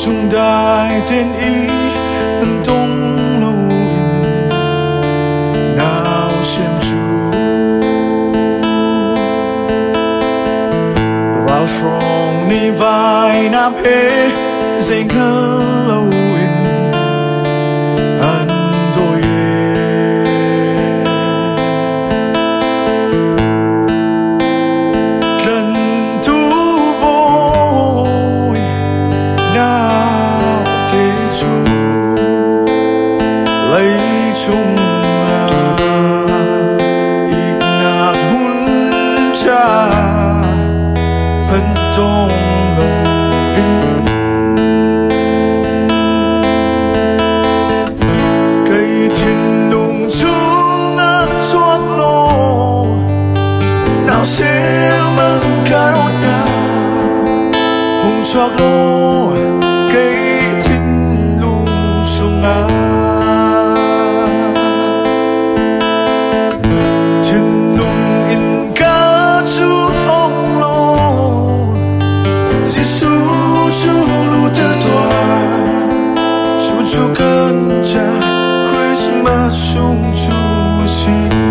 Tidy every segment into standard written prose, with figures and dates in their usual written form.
chung đại tên ý mình tông lâu in nào xem chú vào trong ni vai nam hê dây ngơ lâu in anh đôi chung ít nạc muốn cha phân tông lâu in cây thiên lùng chung chót lô nào sẽ mừng cả đôi nhà hùng chót lô cây thiên lùng chung chú cần cha Christmas sung chú xin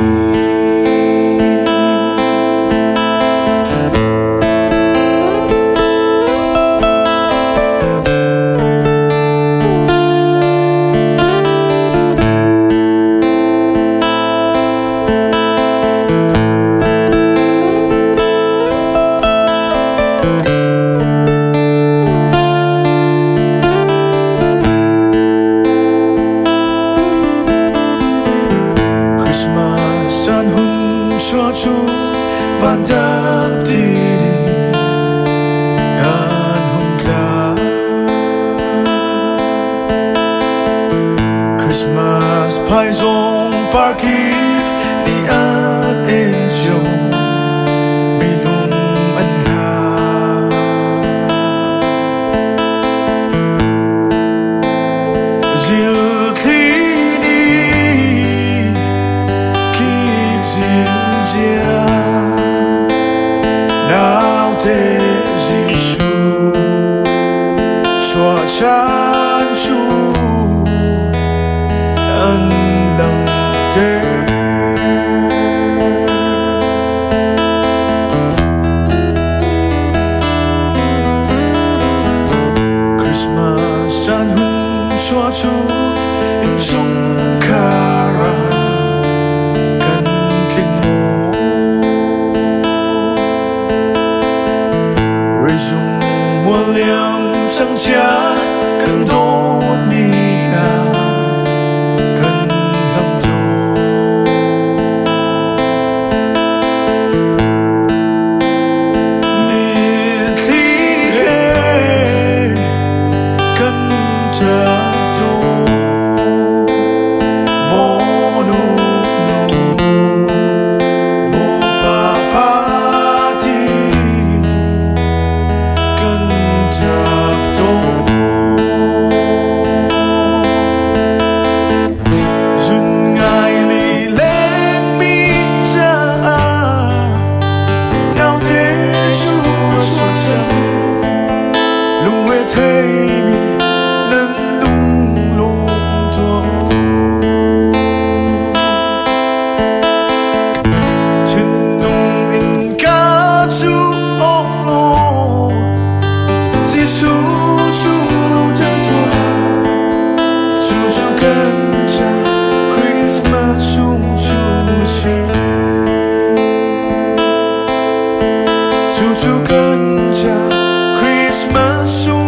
San hùng cho chút van đáp đi đi an hùng ca Christmas pai zong parki ni an e jong mi lung an ha zil thi nào thế Giêsu cho chan chú ân lặng thế Christmas chan hùng cho chú in chung kara liang chẳng cha cần tốt mi à cần lòng đồ miệt thi hê cần trả đồ mô nô nô mô pa pa ti cần dùn ngài lì lên mi ra nào thế chúa xuất dân lung quê thế mi nâng lung lung thua thiên nung in ca chú ông lô Giêsu chú thật thua chú cần cha Christmas sung chú xin chú cần cha Christmas sung